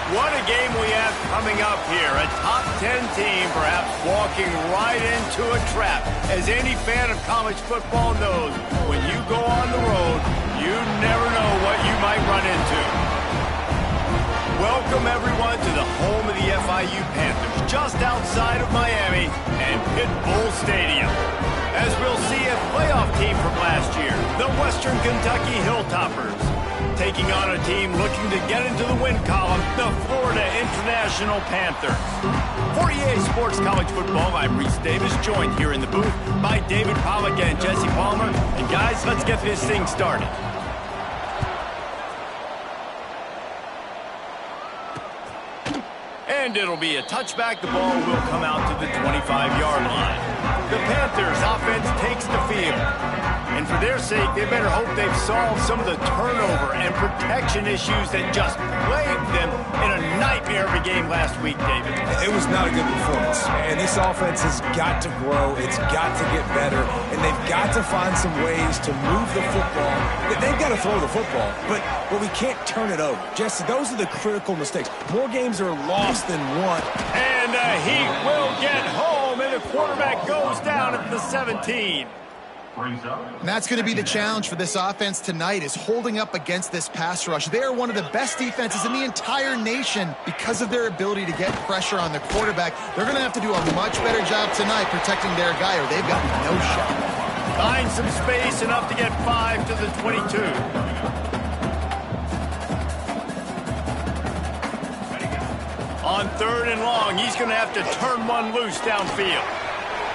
What a game we have coming up here. A top 10 team perhaps walking right into a trap. As any fan of college football knows, when you go on the road, you never know what you might run into. Welcome, everyone, to the home of the FIU Panthers, just outside of Miami and Pit Bull Stadium. As we'll see, a playoff team from last year, the Western Kentucky Hilltoppers, taking on a team looking to get into the win column, the Florida International Panthers. For EA Sports College Football, I'm Reese Davis, joined here in the booth by David Pollack and Jesse Palmer. And guys, let's get this thing started. And it'll be a touchback. The ball will come out to the 25-yard line. The Panthers offense takes the field. And for their sake, they better hope they've solved some of the turnover and protection issues that just plagued them in a nightmare of a game last week, David. It was not a good performance. And this offense has got to grow. It's got to get better. And they've got to find some ways to move the football. They've got to throw the football, but we can't turn it over. Jesse, those are the critical mistakes. More games are lost than won. And the Heat will get home, and the quarterback goes down at the 17. And that's going to be the challenge for this offense tonight, is holding up against this pass rush. They are one of the best defenses in the entire nation because of their ability to get pressure on the quarterback. They're going to have to do a much better job tonight protecting their guy, or they've got no shot. Find some space, enough to get 5 to the 22. On 3rd and long, he's going to have to turn one loose downfield.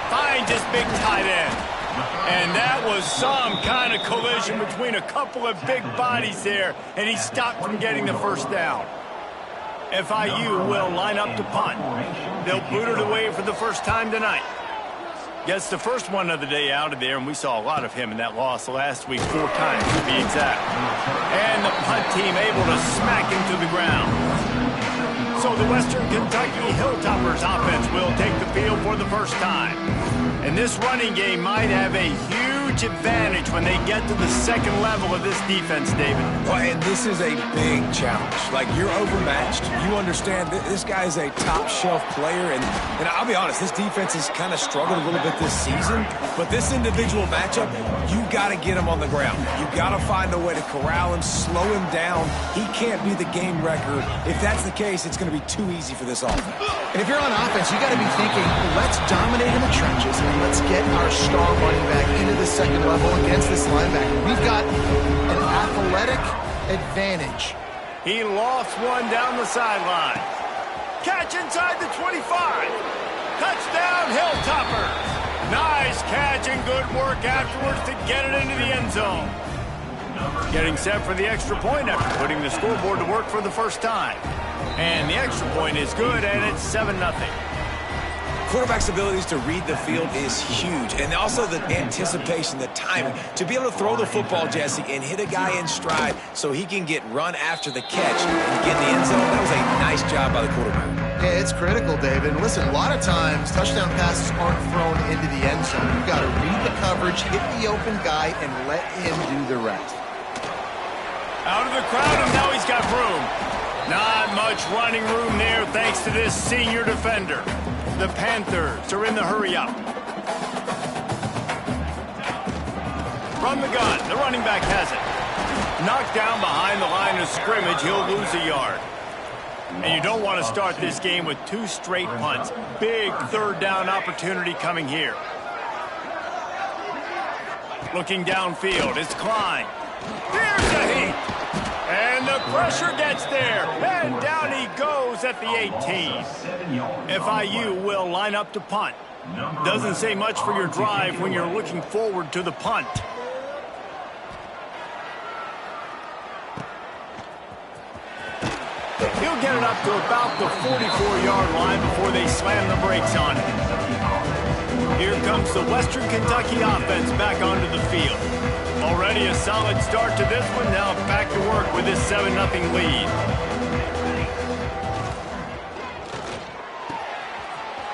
Finds his big tight end. And that was some kind of collision between a couple of big bodies there, and he stopped from getting the first down. FIU will line up to punt. They'll boot it away for the first time tonight. Gets the first one of the day out of there, and we saw a lot of him in that loss last week, 4 times to be exact. And the punt team able to smack him to the ground. So the Western Kentucky Hilltoppers offense will take the field for the first time. And this running game might have a huge advantage when they get to the second level of this defense, David. Well, and this is a big challenge. Like, you're overmatched. You understand this guy is a top-shelf player. And I'll be honest, this defense has kind of struggled a little bit this season. But this individual matchup, you got to get him on the ground. You got to find a way to corral him, slow him down. He can't be the game wrecker. If that's the case, it's going to be too easy for this offense. And if you're on offense, you got to be thinking, let's dominate in the trenches. Let's get our star running back into the second level against this linebacker. We've got an athletic advantage. He lost one down the sideline. Catch inside the 25. Touchdown, Hilltoppers. Nice catch and good work afterwards to get it into the end zone. Getting set for the extra point after putting the scoreboard to work for the first time. And the extra point is good, and it's 7-0. Quarterback's abilities to read the field is huge, and also the anticipation, the timing, to be able to throw the football, Jesse, and hit a guy in stride so he can get run after the catch and get in the end zone. That was a nice job by the quarterback. Yeah, it's critical, David. Listen, a lot of times touchdown passes aren't thrown into the end zone. You've got to read the coverage, hit the open guy, and let him do the rest. Out of the crowd, and now he's got room. Not much running room there thanks to this senior defender. The Panthers are in the hurry-up. From the gun, the running back has it. Knocked down behind the line of scrimmage, he'll lose a yard. And you don't want to start this game with 2 straight punts. Big 3rd down opportunity coming here. Looking downfield, it's Klein. There's the heat. And the pressure gets there. And down he goes at the 18. FIU will line up to punt. Doesn't say much for your drive when you're looking forward to the punt. He'll get it up to about the 44-yard line before they slam the brakes on it. Here comes the Western Kentucky offense back onto the field. Already a solid start to this one. Now back to work with this 7-0 lead.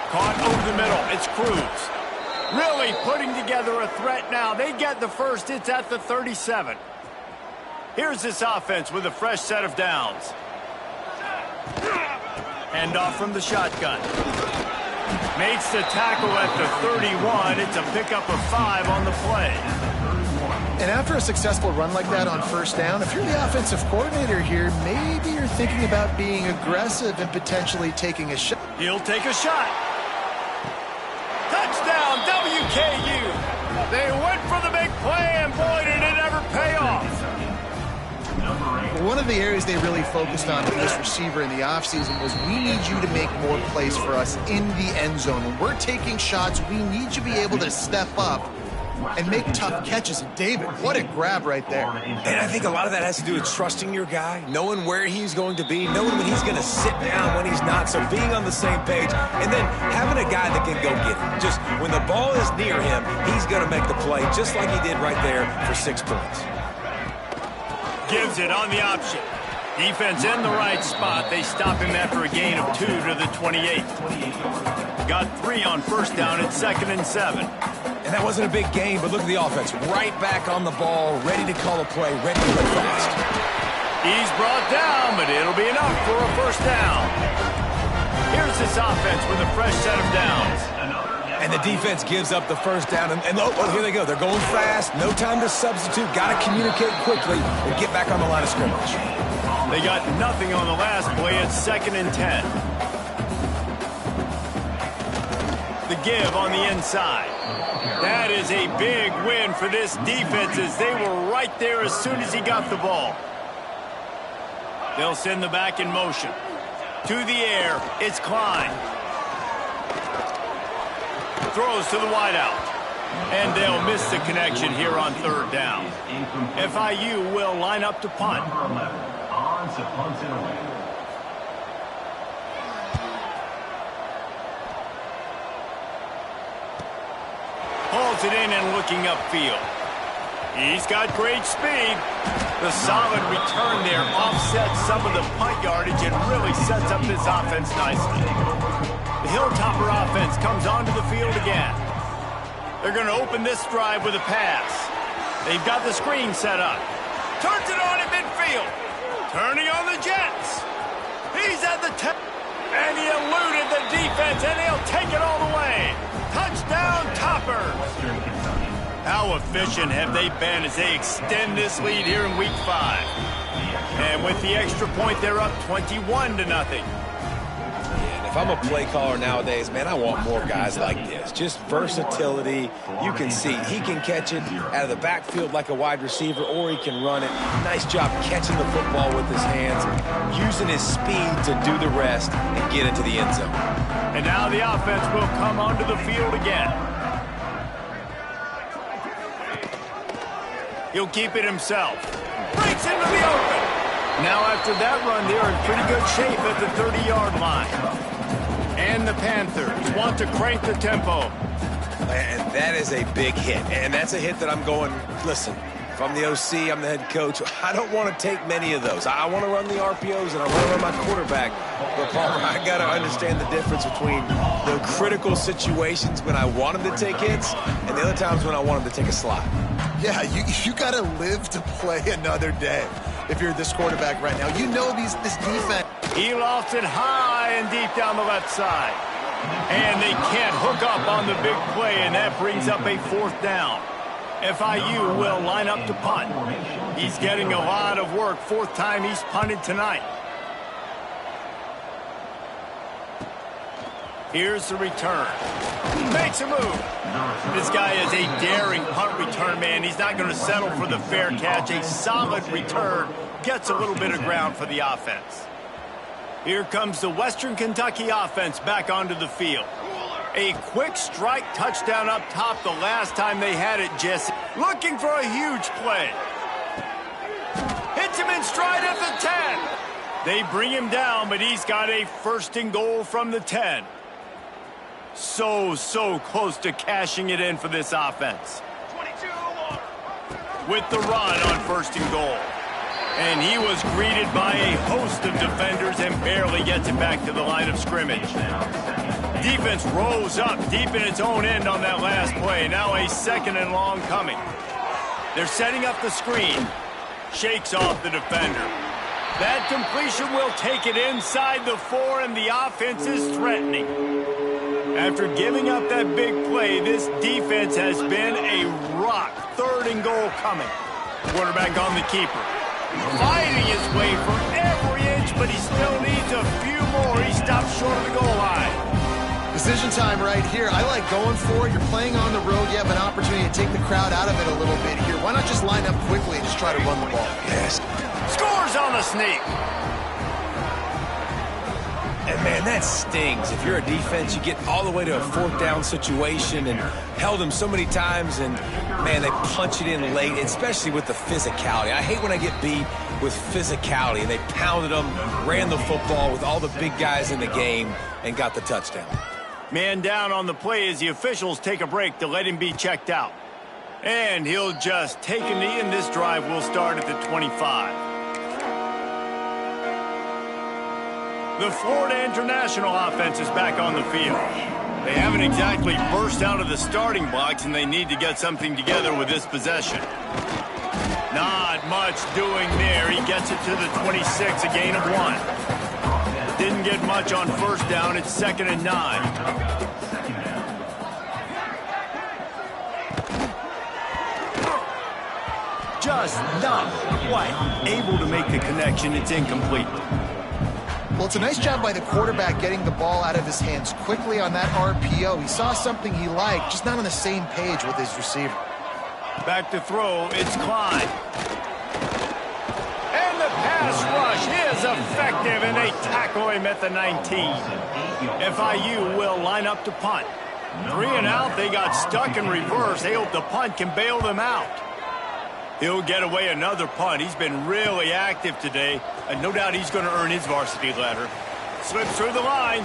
Caught over the middle. It's Cruz. Really putting together a threat now. They get the first. It's at the 37. Here's this offense with a fresh set of downs. Hand off from the shotgun. Makes the tackle at the 31. It's a pickup of 5 on the play. And after a successful run like that on first down, if you're the offensive coordinator here, maybe you're thinking about being aggressive and potentially taking a shot. He'll take a shot. Touchdown, WKU. They went for the big play, and boy, did it ever pay off. One of the areas they really focused on with this receiver in the offseason was, we need you to make more plays for us in the end zone. When we're taking shots, we need you to be able to step up and make tough catches. And David, what a grab right there. And I think a lot of that has to do with trusting your guy, knowing where he's going to be, knowing when he's going to sit down, when he's not, so being on the same page, and then having a guy that can go get it. Just when the ball is near him, he's going to make the play, just like he did right there for 6 points. Gives it on the option. Defense in the right spot. They stop him after a gain of 2 to the 28. Got 3 on first down at 2nd and 7. And that wasn't a big game, but look at the offense. Right back on the ball, ready to call a play, ready to play fast. He's brought down, but it'll be enough for a first down. Here's this offense with a fresh set of downs. And the defense gives up the first down. And oh, here they go. They're going fast. No time to substitute. Got to communicate quickly and get back on the line of scrimmage. They got nothing on the last play at 2nd and 10. The give on the inside. That is a big win for this defense, as they were right there as soon as he got the ball. They'll send the back in motion. To the air, it's Klein. Throws to the wideout. And they'll miss the connection here on 3rd down. FIU will line up to punt. Hauls it in and looking upfield. He's got great speed. The solid return there offsets some of the punt yardage and really sets up this offense nicely. The Hilltopper offense comes onto the field again. They're going to open this drive with a pass. They've got the screen set up. Turns it on in midfield. Turning on the Jets. He's at the 10. And he eluded the defense, and he'll take it all the way. Touchdown, Topper. How efficient have they been as they extend this lead here in Week 5? And with the extra point, they're up 21-0. And if I'm a play caller nowadays, man, I want more guys like this. Just versatility. You can see he can catch it out of the backfield like a wide receiver, or he can run it. Nice job catching the football with his hands, using his speed to do the rest and get into the end zone. And now the offense will come onto the field again. He'll keep it himself. Breaks into the open. Now after that run, they're in pretty good shape at the 30-yard line. And the Panthers want to crank the tempo. And that is a big hit. And that's a hit that I'm going, listen, if I'm the OC, I'm the head coach, I don't want to take many of those. I want to run the RPOs and I want to run my quarterback. But, Palmer, I got to understand the difference between the critical situations when I want him to take hits and the other times when I want him to take a slot. Yeah, you got to live to play another day if you're this quarterback right now. You know this defense. He lofts it high and deep down the left side. And they can't hook up on the big play, and that brings up a 4th down. FIU will line up to punt. He's getting a lot of work. 4th time he's punted tonight. Here's the return. Makes a move. This guy is a daring punt return man. He's not going to settle for the fair catch. A solid return. Gets a little bit of ground for the offense. Here comes the Western Kentucky offense back onto the field. A quick strike touchdown up top the last time they had it, Jesse. Looking for a huge play. Hits him in stride at the 10. They bring him down, but he's got a 1st and goal from the 10. So close to cashing it in for this offense. With the run on 1st and goal. And he was greeted by a host of defenders and barely gets it back to the line of scrimmage. Defense rose up deep in its own end on that last play. Now a 2nd and long coming. They're setting up the screen. Shakes off the defender. That completion will take it inside the 4, and the offense is threatening. After giving up that big play, this defense has been a rock. 3rd and goal coming. Quarterback on the keeper. Fighting his way for every inch, but he still needs a few more. He stopped short of the goal line. Decision time right here. I like going for it. You're playing on the road. You have an opportunity to take the crowd out of it a little bit here. Why not just line up quickly and just try to run the ball? Yes. Scores on the sneak. And, man, that stings. If you're a defense, you get all the way to a 4th down situation and held them so many times, and, man, they punch it in late, especially with the physicality. I hate when I get beat with physicality, and they pounded them, ran the football with all the big guys in the game, and got the touchdown. Man down on the play as the officials take a break to let him be checked out. And he'll just take a knee, and this drive will start at the 25. The Florida International offense is back on the field. They haven't exactly burst out of the starting blocks, and they need to get something together with this possession. Not much doing there. He gets it to the 26, a gain of 1. Didn't get much on 1st down. It's 2nd and 9. Just not quite able to make the connection. It's incomplete. Well, it's a nice job by the quarterback getting the ball out of his hands quickly on that RPO. He saw something he liked, just not on the same page with his receiver. Back to throw, it's Klein. And the pass rush is effective, and they tackle him at the 19. FIU will line up to punt. 3 and out, they got stuck in reverse. They hope the punt can bail them out. He'll get away another punt. He's been really active today, and no doubt he's going to earn his varsity letter. Slips through the line.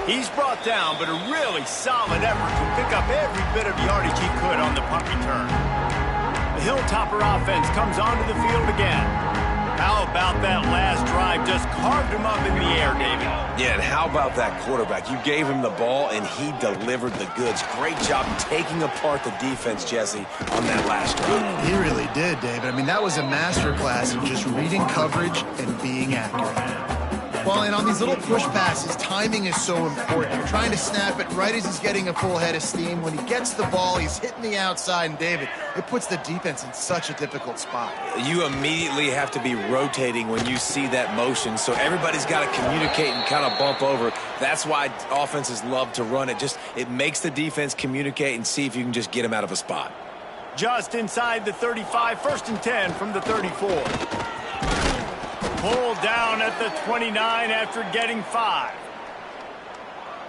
He's brought down, but a really solid effort to pick up every bit of yardage he could on the punt return. The Hilltopper offense comes onto the field again. How about that last drive? Just carved him up in the air, David. Yeah, and how about that quarterback? You gave him the ball, and he delivered the goods. Great job taking apart the defense, Jesse, on that last drive. He really did, David. I mean, that was a masterclass in just reading coverage and being accurate. Well, and on these little push passes, timing is so important. You're trying to snap it right as he's getting a full head of steam. When he gets the ball, he's hitting the outside, and David, it puts the defense in such a difficult spot. You immediately have to be rotating when you see that motion, so everybody's got to communicate and kind of bump over. That's why offenses love to run it. It makes the defense communicate and see if you can just get him out of a spot. Just inside the 35, 1st and 10 from the 34. Pulled down at the 29 after getting 5.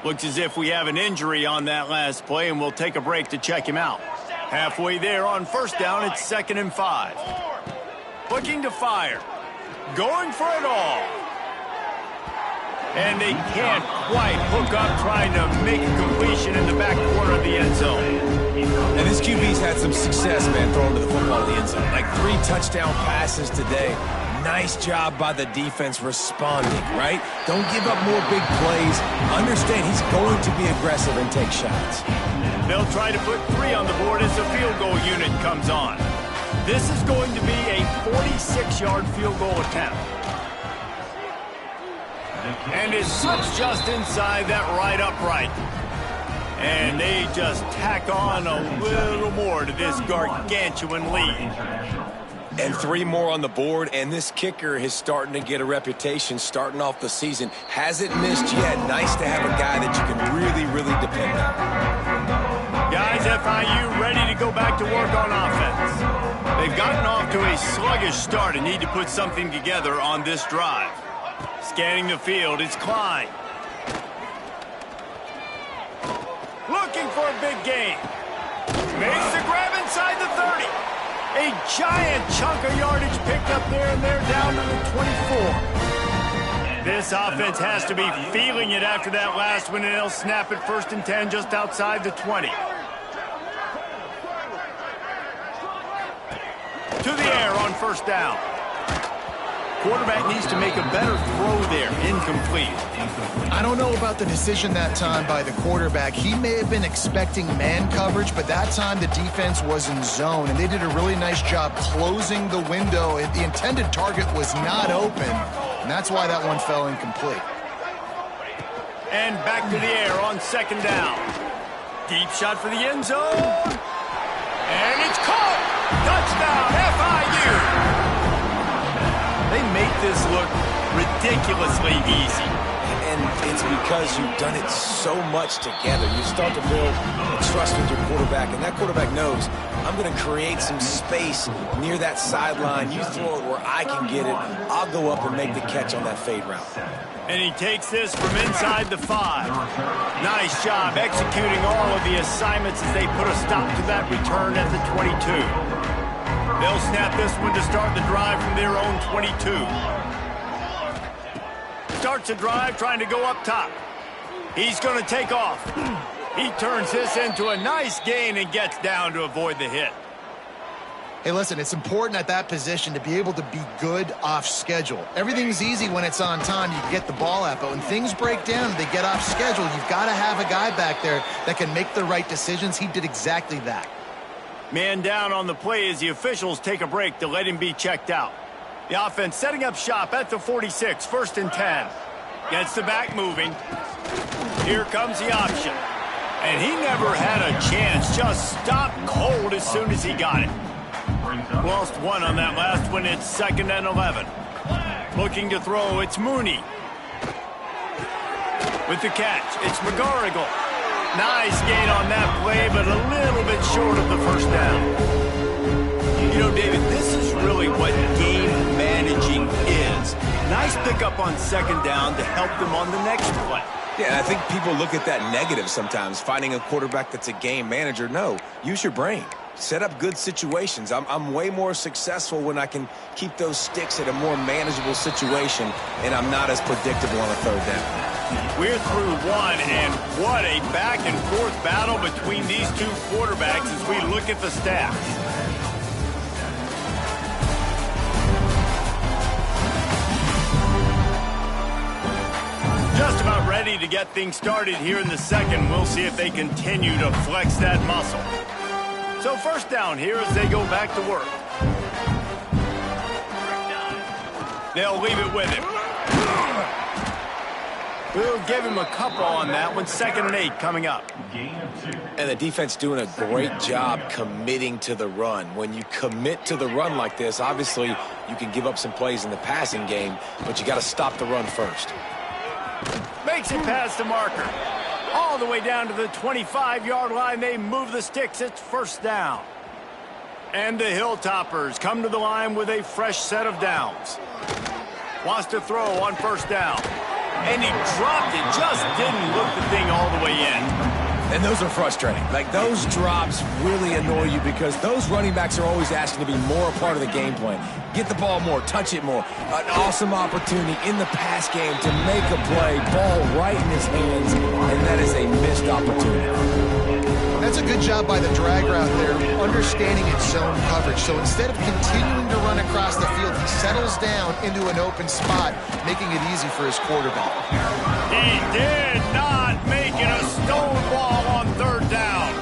Looks as if we have an injury on that last play, and we'll take a break to check him out. Halfway there on 1st down, it's 2nd and 5. Looking to fire. Going for it all. And they can't quite hook up trying to make a completion in the back corner of the end zone. And this QB's had some success, man, throwing to the football in the end zone. Like 3 touchdown passes today. Nice job by the defense responding, right? Don't give up more big plays. Understand he's going to be aggressive and take shots. They'll try to put 3 on the board as the field goal unit comes on. This is going to be a 46-yard field goal attempt. And it slips just inside that right upright. And they just tack on a little more to this gargantuan lead. And 3 more on the board, and this kicker is starting to get a reputation starting off the season. Hasn't missed yet. Nice to have a guy that you can really, really depend on. Guys, FIU ready to go back to work on offense. They've gotten off to a sluggish start and need to put something together on this drive. Scanning the field, it's Klein. Looking for a big gain. Makes the grab inside the 30. A giant chunk of yardage picked up there, and they're down to the 24. This offense has to be feeling it after that last one, and they'll snap it 1st and 10 just outside the 20. To the air on 1st down. quarterback needs to make a better throw there. Incomplete. I don't know about the decision that time by the quarterback. He may have been expecting man coverage, but that time the defense was in zone, and they did a really nice job closing the window. The intended target was not open, and that's why that one fell incomplete. And back to the air on second down. Deep shot for the end zone. And it's caught. Touchdown, FIU. They make this look ridiculously easy. And it's because you've done it so much together. You start to build trust with your quarterback, and that quarterback knows, I'm going to create some space near that sideline. You throw it where I can get it. I'll go up and make the catch on that fade route. And he takes this from inside the 5. Nice job executing all of the assignments as they put a stop to that return at the 22. They'll snap this one to start the drive from their own 22. Starts a drive trying to go up top. He's going to take off. He turns this into a nice gain and gets down to avoid the hit. Hey, listen, it's important at that position to be able to be good off schedule. Everything's easy when it's on time. You get the ball out, but when things break down and they get off schedule, you've got to have a guy back there that can make the right decisions. He did exactly that. Man down on the play as the officials take a break to let him be checked out. The offense setting up shop at the 46, 1st and 10. Gets the back moving. Here comes the option. And he never had a chance. Just stopped cold as soon as he got it. Lost one on that last one. It's 2nd and 11. Looking to throw, it's Mooney. With the catch, it's McGarrigle. Nice gain on that play, but a little bit short of the first down. You know, David, this is really what game managing is. Nice pickup on 2nd down to help them on the next play. Yeah, and I think people look at that negative sometimes, finding a quarterback that's a game manager. No, use your brain. Set up good situations. I'm way more successful when I can keep those sticks at a more manageable situation, and I'm not as predictable on a 3rd down. We're through one, and what a back-and-forth battle between these two quarterbacks as we look at the stats. Just about ready to get things started here in the 2nd. We'll see if they continue to flex that muscle. So 1st down here as they go back to work. They'll leave it with him. We'll give him a couple on that one. 2nd and 8 coming up. And the defense doing a great job committing to the run. When you commit to the run like this, obviously you can give up some plays in the passing game, but you got to stop the run first. Makes it past the marker. All the way down to the 25-yard line. They move the sticks. It's 1st down. And the Hilltoppers come to the line with a fresh set of downs. Wants to throw on 1st down. And he dropped it. Just didn't look the thing all the way in. And those are frustrating. Like, those drops really annoy you because those running backs are always asking to be more a part of the game plan. Get the ball more, touch it more. An awesome opportunity in the pass game to make a play, ball right in his hands, and that is a missed opportunity. That's a good job by the drag route there, understanding its zone coverage. So instead of continuing to run across the field, he settles down into an open spot, making it easy for his quarterback. He did not make it a stonewall on 3rd down.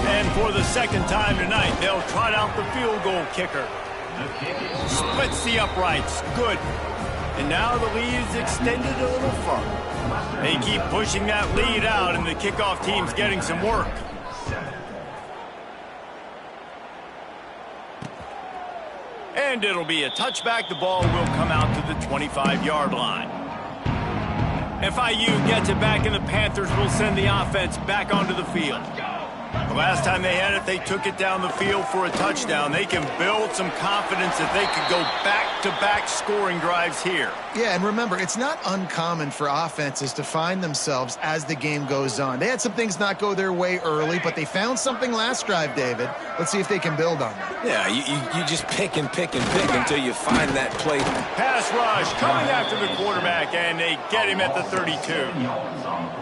And for the 2nd time tonight, they'll trot out the field goal kicker. Splits the uprights. Good. And now the lead is extended a little further. They keep pushing that lead out, and the kickoff team's getting some work. And it'll be a touchback. The ball will come out to the 25-yard line. FIU gets it back, and the Panthers will send the offense back onto the field. The last time they had it, they took it down the field for a touchdown. They can build some confidence that they could go back-to-back scoring drives here. Yeah, and remember, it's not uncommon for offenses to find themselves as the game goes on. They had some things not go their way early, but they found something last drive, David. Let's see if they can build on that. Yeah, you just pick and pick and pick until you find that play. Pass rush coming after the quarterback, and they get him at the 32.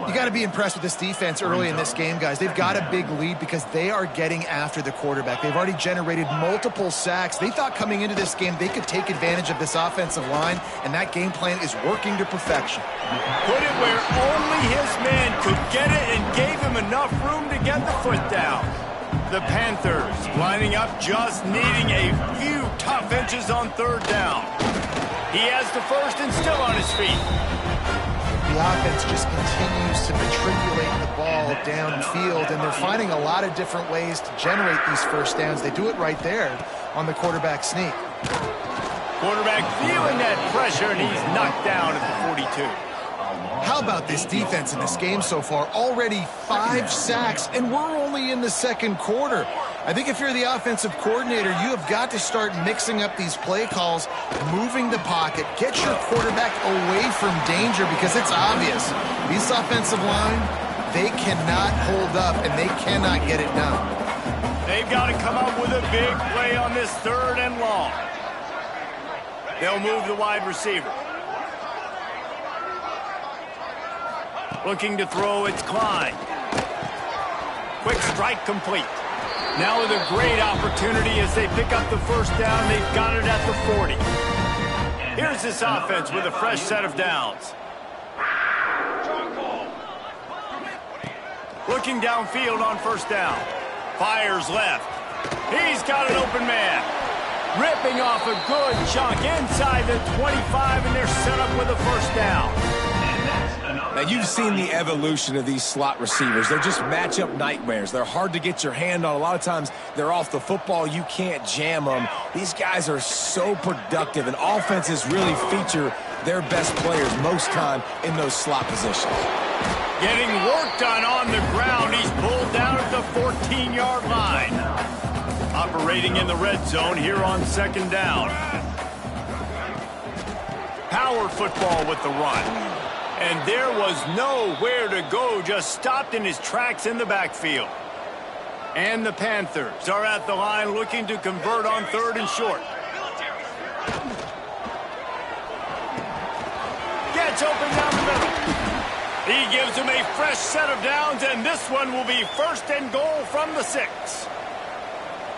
You got to be impressed with this defense early in this game, guys. They've got a big lead because they are getting after the quarterback. They've already generated multiple sacks. They thought coming into this game they could take advantage of this offensive line, and that game plan is working to perfection. Put it where only his man could get it and gave him enough room to get the foot down. The Panthers lining up, just needing a few tough inches on third down. He has the first and still on his feet. The offense just continues to matriculate the ball downfield, and they're finding a lot of different ways to generate these first downs. They do it right there on the quarterback sneak. Quarterback feeling that pressure, and he's knocked down at the 42. How about this defense in this game so far? Already 5 sacks, and we're only in the second quarter. I think if you're the offensive coordinator, you have got to start mixing up these play calls, moving the pocket, get your quarterback away from danger, because it's obvious. This offensive line, they cannot hold up, and they cannot get it done. They've got to come up with a big play on this third and long. They'll move the wide receiver. Looking to throw, it's Klein. Quick strike complete. Now with a great opportunity as they pick up the first down. They've got it at the 40. Here's this offense with a fresh set of downs. Looking downfield on first down. Fires left. He's got an open man. Ripping off a good chunk inside the 25, and they're set up with a first down. Now, you've seen the evolution of these slot receivers. They're just matchup nightmares. They're hard to get your hand on. A lot of times, they're off the football. You can't jam them. These guys are so productive, and offenses really feature their best players most time in those slot positions. Getting work done on the ground. He's pulled down at the 14-yard line. Operating in the red zone here on second down. Power football with the run. And there was nowhere to go, just stopped in his tracks in the backfield. And the Panthers are at the line looking to convert on third and short. Gets open down the middle. He gives him a fresh set of downs, and this one will be first and goal from the 6.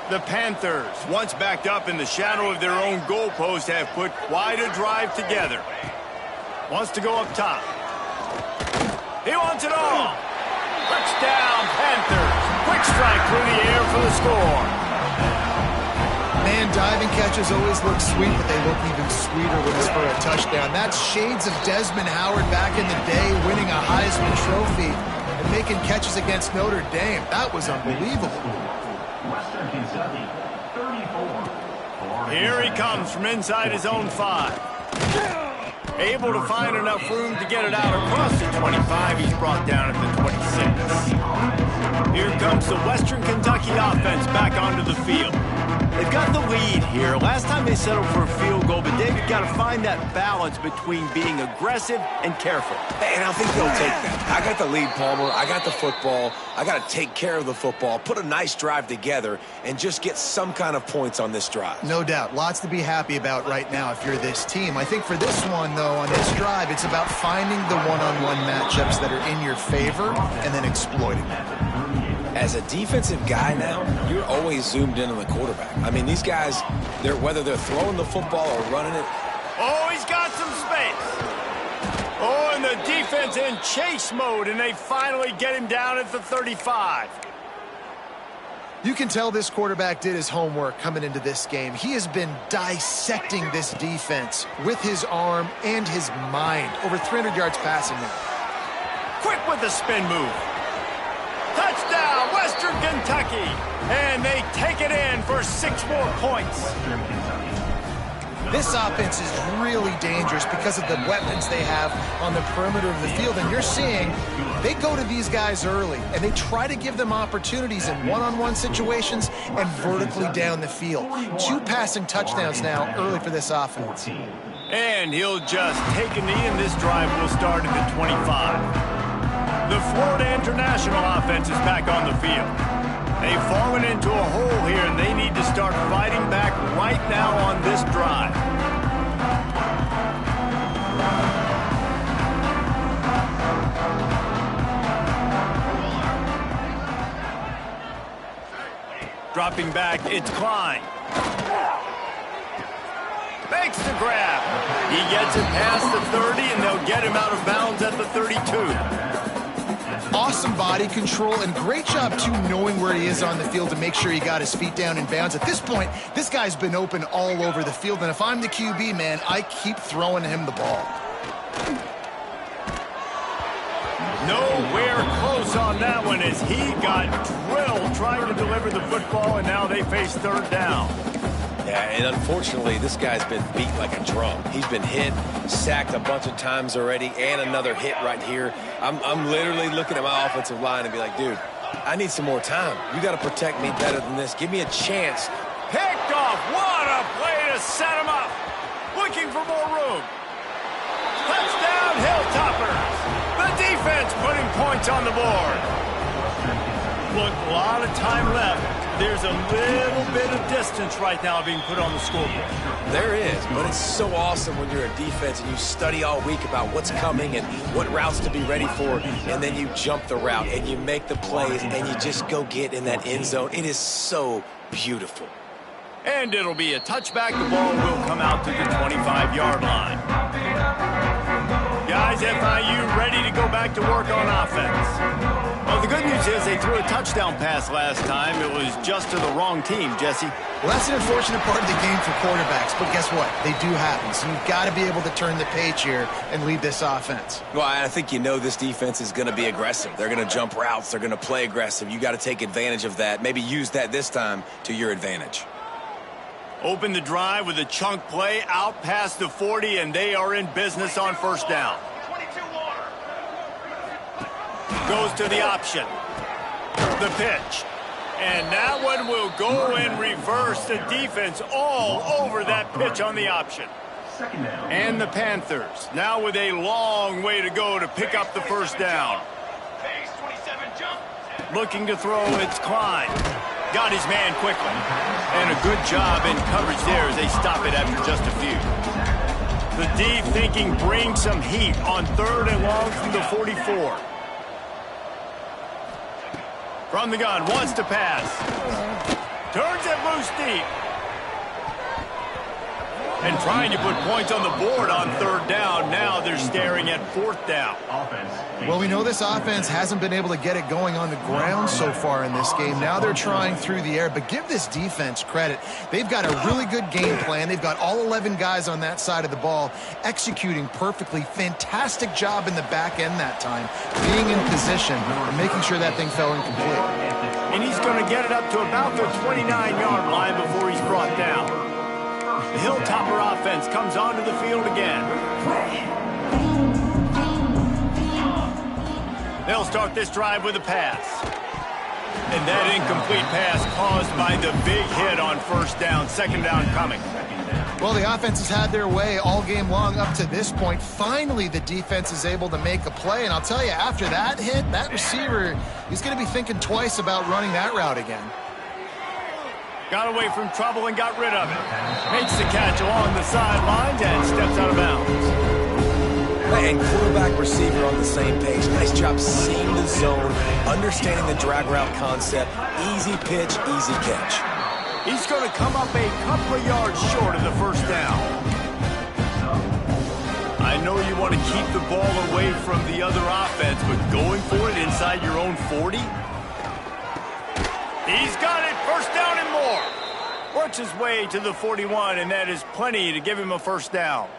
The Panthers, once backed up in the shadow of their own goalpost, have put quite a drive together. Wants to go up top. He wants it all. Touchdown, Panthers. Quick strike through the air for the score. Man, diving catches always look sweet, but they look even sweeter when it's for a touchdown. That's shades of Desmond Howard back in the day, winning a Heisman Trophy and making catches against Notre Dame. That was unbelievable. Here he comes from inside his own 5. Able to find enough room to get it out across the 25. He's brought down at the 26. Here comes the Western Kentucky offense back onto the field. They've got the lead here. Last time they settled for a field goal, but they've got to find that balance between being aggressive and careful. And I think they'll take that. I got the lead, Palmer. I got the football. I got to take care of the football, put a nice drive together, and just get some kind of points on this drive. No doubt. Lots to be happy about right now if you're this team. I think for this one, though, on this drive, it's about finding the one-on-one matchups that are in your favor and then exploiting them. As a defensive guy now, you're always zoomed in on the quarterback. I mean, these guys, whether they're throwing the football or running it. Oh, he's got some space. Oh, and the defense in chase mode, and they finally get him down at the 35. You can tell this quarterback did his homework coming into this game. He has been dissecting this defense with his arm and his mind. Over 300 yards passing now. Quick with the spin move. Touchdown, Western Kentucky. And they take it in for 6 more points. This offense is really dangerous because of the weapons they have on the perimeter of the field. And you're seeing they go to these guys early, and they try to give them opportunities in one-on-one situations and vertically down the field. 2 passing touchdowns now early for this offense. And he'll just take a knee, and this drive will start at the 25. The Florida International offense is back on the field. They've fallen into a hole here, and they need to start fighting back right now on this drive. Dropping back, it's Klein. Makes the grab. He gets it past the 30, and they'll get him out of bounds at the 32. Awesome body control and great job, too, knowing where he is on the field to make sure he got his feet down in bounds. At this point, this guy's been open all over the field, and if I'm the QB, man, I keep throwing him the ball. Nowhere close on that one as he got drilled trying to deliver the football, and now they face third down. Yeah, and unfortunately, this guy's been beat like a drum. He's been hit, sacked a bunch of times already, and another hit right here. I'm literally looking at my offensive line and be like, dude, I need some more time. You got to protect me better than this. Give me a chance. Picked off. What a play to set him up. Looking for more room. Touchdown, Hilltoppers. The defense putting points on the board. Look, a lot of time left. There's a little bit of distance right now being put on the scoreboard. There is, but it's so awesome when you're a defense and you study all week about what's coming and what routes to be ready for, and then you jump the route and you make the plays and you just go get in that end zone. It is so beautiful. And it'll be a touchback. The ball will come out to the 25-yard line. Guys, FIU ready to go back to work on offense. Well, the good news is they threw a touchdown pass last time. It was just to the wrong team, Jesse. Well, that's an unfortunate part of the game for quarterbacks, but guess what? They do happen, so you've got to be able to turn the page here and lead this offense. Well, I think you know this defense is going to be aggressive. They're going to jump routes. They're going to play aggressive. You got to take advantage of that. Maybe use that this time to your advantage. Open the drive with a chunk play out past the 40, and they are in business on first down. Goes to the option. The pitch. And that one will go in reverse. The defense all over that pitch on the option. And the Panthers now with a long way to go to pick up the first down. Looking to throw, it's Klein. Got his man quickly. And a good job in coverage there as they stop it after just a few. The D thinking bring some heat on third and long from the 44. From the gun, wants to pass. Turns it loose deep. And trying to put points on the board on third down. Now they're staring at fourth down. Well, we know this offense hasn't been able to get it going on the ground so far in this game. Now they're trying through the air, but give this defense credit. They've got a really good game plan. They've got all 11 guys on that side of the ball executing perfectly. Fantastic job in the back end that time, being in position and making sure that thing fell incomplete. And he's going to get it up to about the 29-yard line before he's brought down. The Hilltopper offense comes onto the field again. They'll start this drive with a pass. And that incomplete pass caused by the big hit on first down. Second down coming. Well, the offense has had their way all game long up to this point. Finally, the defense is able to make a play. And I'll tell you, after that hit, that receiver, he's going to be thinking twice about running that route again. Got away from trouble and got rid of it. Makes the catch along the sidelines and steps out of bounds. And quarterback receiver on the same page. Nice job seeing the zone, understanding the drag route concept. Easy pitch, easy catch. He's going to come up a couple of yards short of the first down. I know you want to keep the ball away from the other offense, but going for it inside your own 40? He's got it, first down and more. Works his way to the 41, and that is plenty to give him a first down.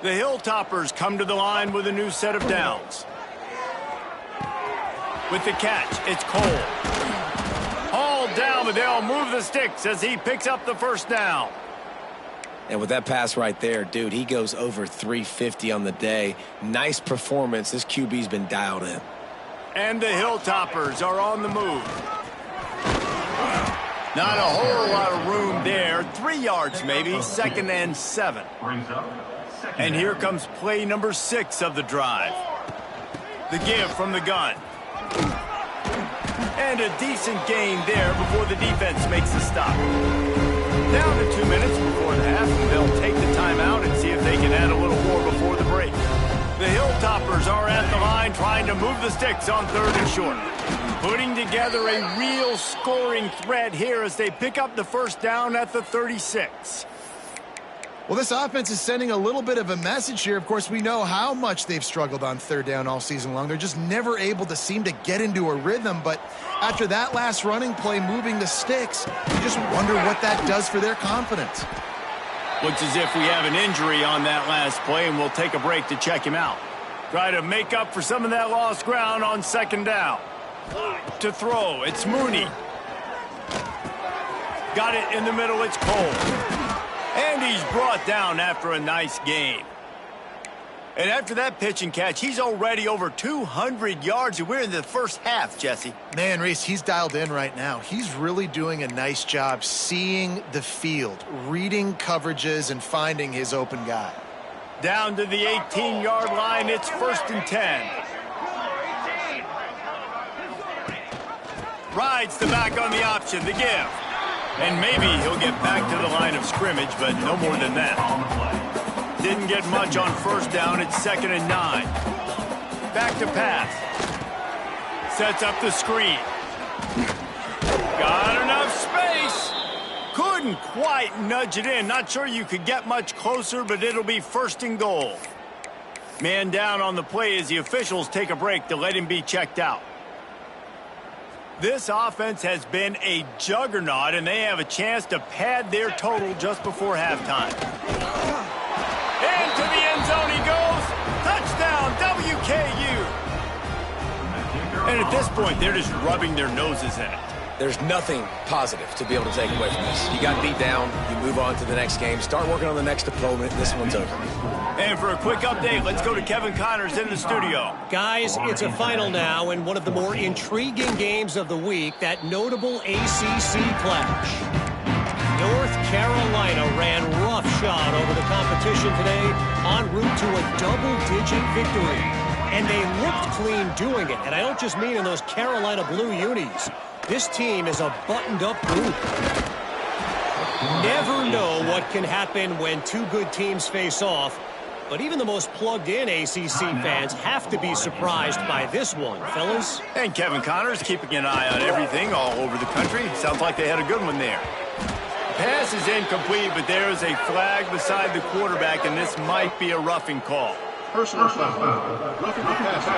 The Hilltoppers come to the line with a new set of downs. With the catch, it's Cole. Hauled down, but they'll move the sticks as he picks up the first down. And with that pass right there, dude, he goes over 350 on the day. Nice performance. This QB's been dialed in. And the Hilltoppers are on the move. Not a whole lot of room there. 3 yards maybe, second and 7. And here comes play number 6 of the drive. The give from the gun. And a decent gain there before the defense makes the stop. Down to 2 minutes before the half. They'll take the timeout and see if they can add a little more before the break. The Hilltoppers are at the line trying to move the sticks on 3rd and short. Putting together a real scoring threat here as they pick up the first down at the 36. Well, this offense is sending a little bit of a message here. Of course, we know how much they've struggled on 3rd down all season long. They're just never able to seem to get into a rhythm. But after that last running play, moving the sticks, you just wonder what that does for their confidence. Looks as if we have an injury on that last play, and we'll take a break to check him out. Try to make up for some of that lost ground on 2nd down. To throw, it's Mooney. Got it in the middle, it's Cole. And he's brought down after a nice game. And after that pitch and catch, he's already over 200 yards, and we're in the first half, Jesse. Man, Reese, he's dialed in right now. He's really doing a nice job seeing the field, reading coverages, and finding his open guy. Down to the 18-yard line, it's 1st and 10. Rides the back on the option, the give. And maybe he'll get back to the line of scrimmage, but no more than that. Didn't get much on 1st down. It's 2nd and 9. Back to pass. Sets up the screen. Got enough space. Couldn't quite nudge it in. Not sure you could get much closer, but it'll be 1st and goal. Man down on the play as the officials take a break to let him be checked out. This offense has been a juggernaut, and they have a chance to pad their total just before halftime. Into the end zone he goes. Touchdown, WKU. And at this point, they're just rubbing their noses in it. There's nothing positive to be able to take away from this. You got beat down, you move on to the next game, start working on the next opponent. This one's over. And for a quick update, let's go to Kevin Connors in the studio. Guys, it's a final now in one of the more intriguing games of the week, that notable ACC clash. North Carolina ran roughshod over the competition today en route to a double-digit victory. And they looked clean doing it. And I don't just mean in those Carolina blue unis. This team is a buttoned-up group. Never know what can happen when two good teams face off. But even the most plugged-in ACC fans have to be surprised by this one, fellas. And Kevin Connors keeping an eye on everything all over the country. Sounds like they had a good one there. Pass is incomplete, but there is a flag beside the quarterback, and this might be a roughing call. Personal foul. Roughing the passer.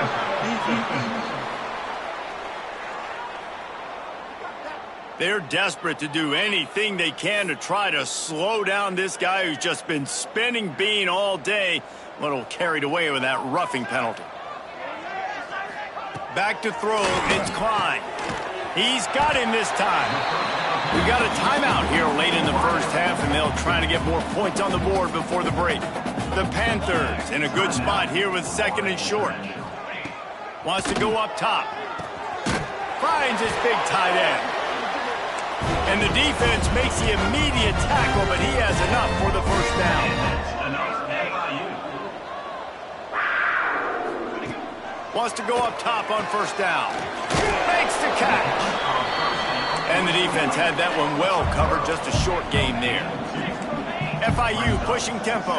They're desperate to do anything they can to try to slow down this guy who's just been spinning bean all day. A little carried away with that roughing penalty. Back to throw, it's Klein. He's got him this time. We got a timeout here late in the first half, and they'll try to get more points on the board before the break. The Panthers in a good spot here with 2nd and short. Wants to go up top. Finds his big tight end. And the defense makes the immediate tackle, but he has enough for the first down. Wants to go up top on 1st down. Makes the catch. And the defense had that one well covered, just a short game there. FIU pushing tempo.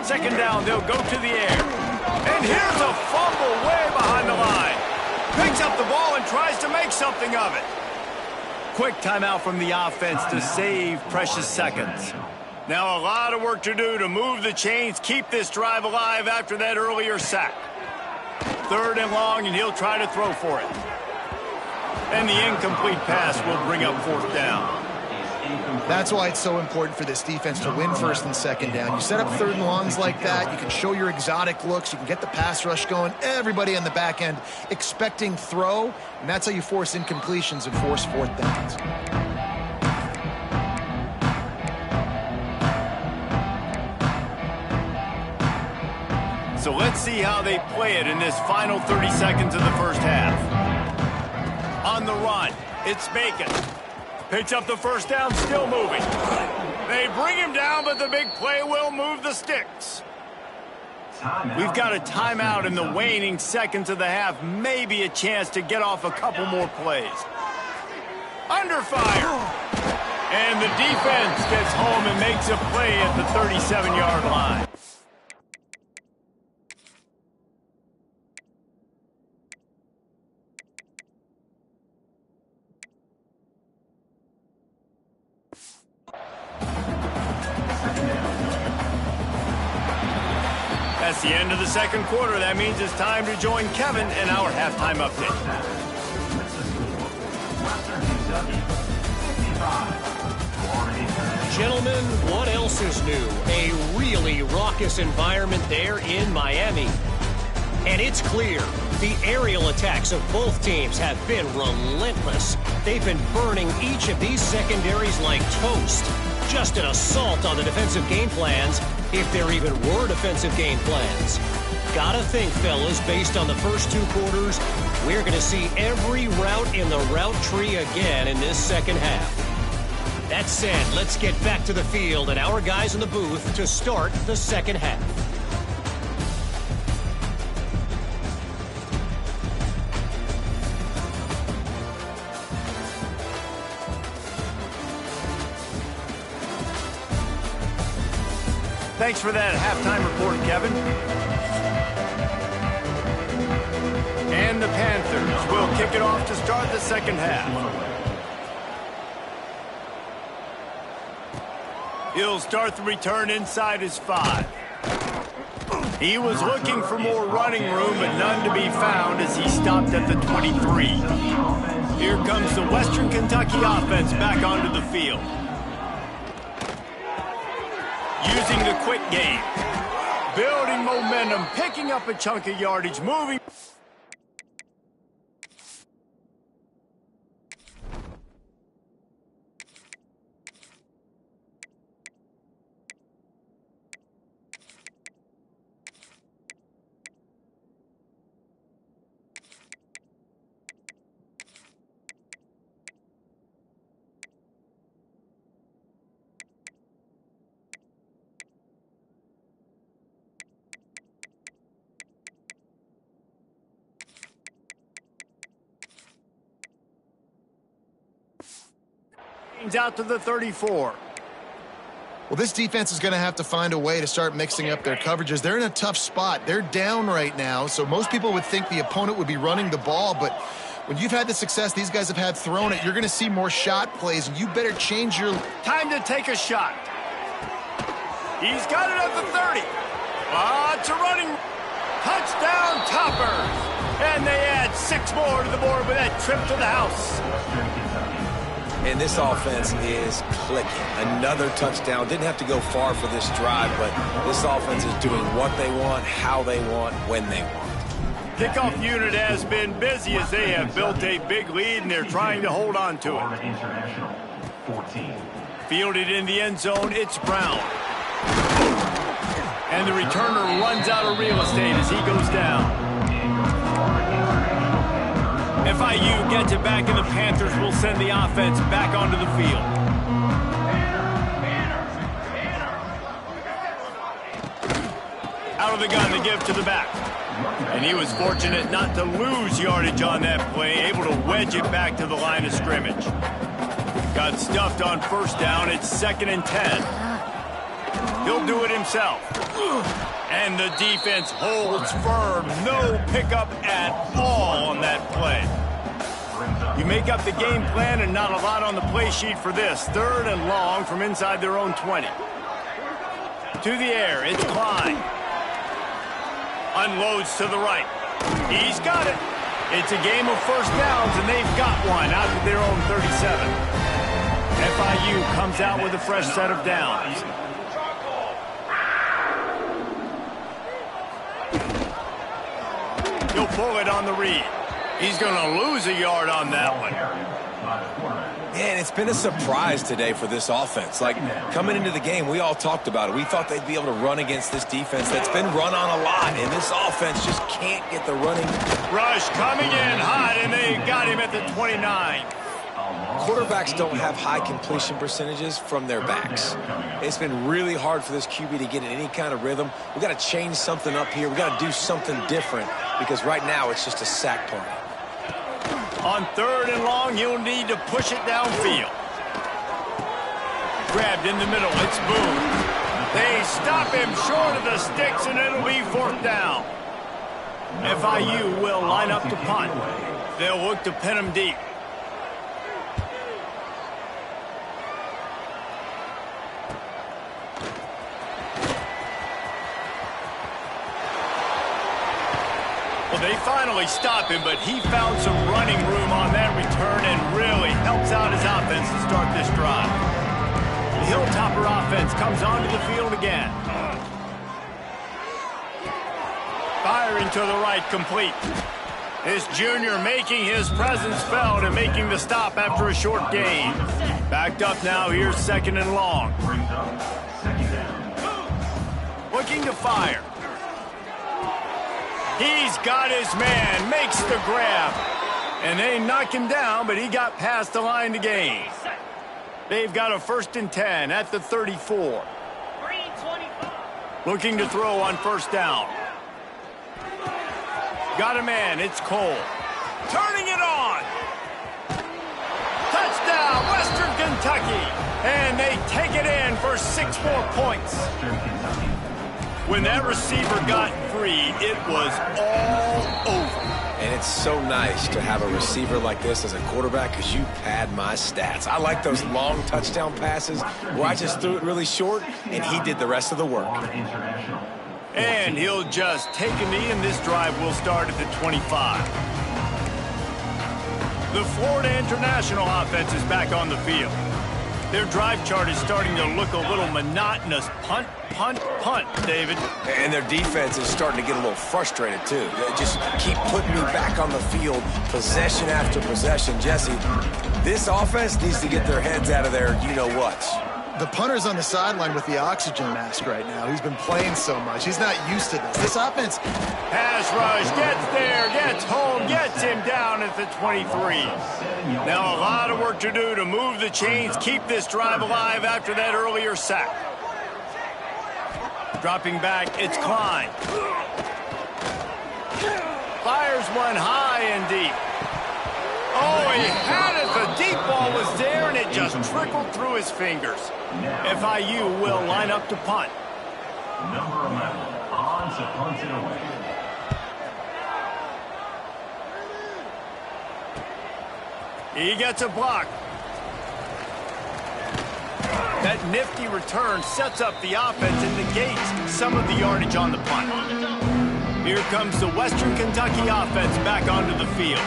2nd down, they'll go to the air. And here's a fumble way behind the line. Picks up the ball and tries to make something of it. Quick timeout from the offense to save precious seconds. Now a lot of work to do to move the chains, keep this drive alive after that earlier sack. 3rd and long, and he'll try to throw for it. And the incomplete pass will bring up 4th down. That's why it's so important for this defense to win 1st and 2nd down. You set up 3rd and longs like that, you can show your exotic looks, you can get the pass rush going, everybody on the back end expecting throw, and that's how you force incompletions and force 4th downs. So let's see how they play it in this final 30 seconds of the first half. On the run, it's Bacon. Picks up the first down, still moving. They bring him down, but the big play will move the sticks. We've got a timeout in the waning seconds of the half. Maybe a chance to get off a couple more plays. Under fire. And the defense gets home and makes a play at the 37-yard line. That's the end of the second quarter. That means it's time to join Kevin in our halftime update. Gentlemen, what else is new? A really raucous environment there in Miami. And it's clear, the aerial attacks of both teams have been relentless. They've been burning each of these secondaries like toast. Just an assault on the defensive game plans, if there even were defensive game plans. Gotta think, fellas, based on the first two quarters, we're going to see every route in the route tree again in this second half. That said, let's get back to the field and our guys in the booth to start the second half. Thanks for that halftime report, Kevin. And the Panthers will kick it off to start the second half. He'll start the return inside his 5. He was looking for more running room, but none to be found as he stopped at the 23. Here comes the Western Kentucky offense back onto the field. Using the quick game. Building momentum, picking up a chunk of yardage, moving. Out to the 34. Well, this defense is going to have to find a way to start mixing up their coverages. They're in a tough spot. They're down right now, so most people would think the opponent would be running the ball, but when you've had the success these guys have had throwing it, you're going to see more shot plays, and you better change your... Time to take a shot. He's got it at the 30. It's a running touchdown Toppers. And they add 6 more to the board with that trip to the house. And this offense is clicking. Another touchdown. Didn't have to go far for this drive, but this offense is doing what they want, how they want, when they want. Kickoff unit has been busy as they have built a big lead, and they're trying to hold on to it. Fielded in the end zone, it's Brown. And the returner runs out of real estate as he goes down. FIU gets it back, and the Panthers will send the offense back onto the field. Out of the gun to give to the back. And he was fortunate not to lose yardage on that play, able to wedge it back to the line of scrimmage. Got stuffed on first down. It's 2nd and 10. He'll do it himself. And the defense holds firm. No pickup at all on that play. You make up the game plan and not a lot on the play sheet for this. 3rd and long from inside their own 20. To the air, it's Klein. Unloads to the right. He's got it. It's a game of first downs, and they've got one out to their own 37. FIU comes out with a fresh set of downs. He'll pull it on the read. He's going to lose a yard on that one. And it's been a surprise today for this offense. Like, coming into the game, we all talked about it. We thought they'd be able to run against this defense that's been run on a lot, and this offense just can't get the running. Rush coming in hot, and they got him at the 29. Quarterbacks don't have high completion percentages from their backs. It's been really hard for this QB to get in any kind of rhythm. We've got to change something up here. We've got to do something different because right now it's just a sack party. On 3rd and long, you'll need to push it downfield. grabbed in the middle. It's Boone. They stop him short of the sticks, and it'll be 4th down. FIU will line up to punt. They'll look to pin him deep. Well, they finally stop him, but he found some running room on that return and really helps out his offense to start this drive. The Hilltopper offense comes onto the field again. Firing to the right, complete. This junior making his presence felt and making the stop after a short gain. Backed up now, here's 2nd and long. Looking to fire. He's got his man, makes the grab. And they knock him down, but he got past the line to gain. They've got a 1st and 10 at the 34. Looking to throw on 1st down. Got a man, it's Cole. Turning it on. Touchdown, Western Kentucky. And they take it in for 6 more points. When that receiver got free, it was all over. And it's so nice to have a receiver like this as a quarterback because you pad my stats. I like those long touchdown passes where I just threw it really short and he did the rest of the work. And he'll just take a knee, and this drive will start at the 25. The Florida International offense is back on the field. Their drive chart is starting to look a little monotonous. Punt, punt, punt, David. And their defense is starting to get a little frustrated, too. They just keep putting me back on the field, possession after possession. Jesse, this offense needs to get their heads out of their you-know-whats. The punter's on the sideline with the oxygen mask right now. He's been playing so much. He's not used to this. This offense... Pass rush, gets there, gets home, gets him down at the 23. Now a lot of work to do to move the chains, keep this drive alive after that earlier sack. Dropping back, it's Klein. Fires one high and deep. Oh, he had it. The deep ball was there, and it just trickled through his fingers. FIU will line up to punt. Number 11, on to punt it away. He gets a block. That nifty return sets up the offense and negates some of the yardage on the punt. Here comes the Western Kentucky offense back onto the field.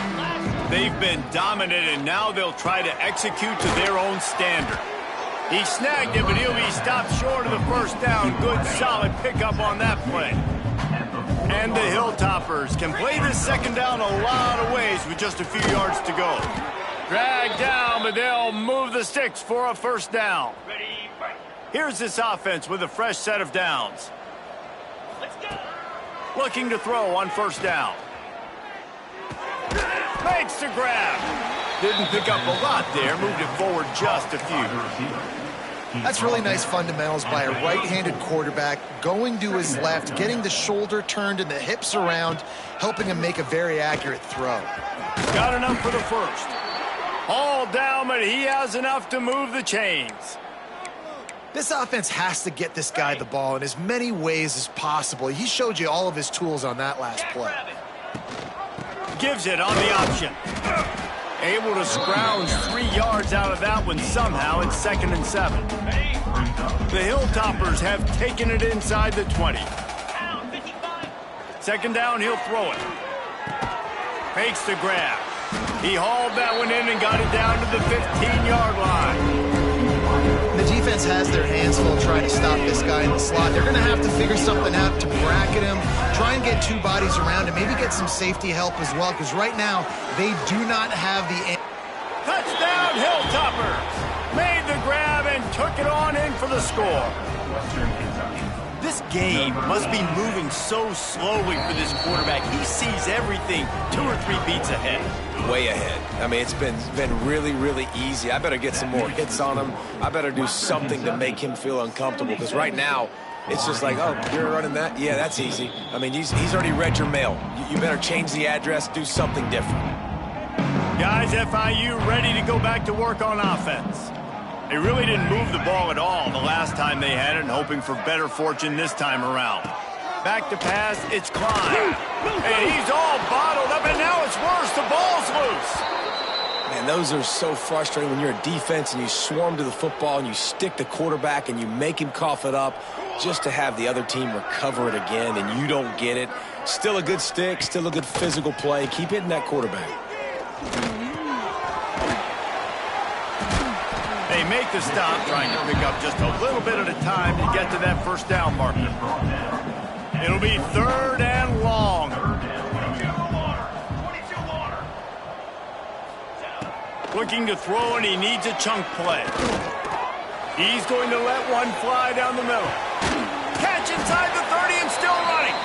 They've been dominant, and now they'll try to execute to their own standard. He snagged it, but he'll be stopped short of the 1st down. Good, solid pickup on that play. And the Hilltoppers can play this 2nd down a lot of ways with just a few yards to go. Dragged down, but they'll move the sticks for a 1st down. Here's this offense with a fresh set of downs. Looking to throw on 1st down. Makes the grab. Didn't pick up a lot there. Moved it forward just a few. That's really nice fundamentals by a right-handed quarterback, going to his left, getting the shoulder turned and the hips around, helping him make a very accurate throw. Got enough for the 1st. All down, but he has enough to move the chains. This offense has to get this guy the ball in as many ways as possible. He showed you all of his tools on that last play. Gives it on the option. Able to scrounge 3 yards out of that one somehow. It's 2nd and 7. The Hilltoppers have taken it inside the 20. 2nd down, he'll throw it. Fakes the grab. He hauled that one in and got it down to the 15-yard line. The defense has their hands full trying to stop this guy in the slot. They're going to have to figure something out to bracket him, try and get 2 bodies around him, maybe get some safety help as well, because right now they do not have the... Touchdown, Hilltoppers! Made the grab and took it on in for the score. This game must be moving so slowly for this quarterback. He sees everything 2 or 3 beats ahead. Way ahead. I mean, it's been really, really easy. I better get some more hits on him. I better do something to make him feel uncomfortable, because right now, it's just like, oh, you're running that? Yeah, that's easy. I mean, he's already read your mail. You better change the address, do something different. Guys, FIU ready to go back to work on offense. They really didn't move the ball at all the last time they had it, and hoping for better fortune this time around. Back to pass, it's Klein. And he's all bottled up, and now it's worse. The ball's loose. Man, those are so frustrating when you're a defense and you swarm to the football and you stick the quarterback and you make him cough it up just to have the other team recover it again, and you don't get it. Still a good stick, still a good physical play. Keep hitting that quarterback. They make the stop, trying to pick up just a little bit at a time to get to that first down marker. It'll be 3rd and long. Looking to throw, and he needs a chunk play. He's going to let one fly down the middle. Catch inside the 30 and still running.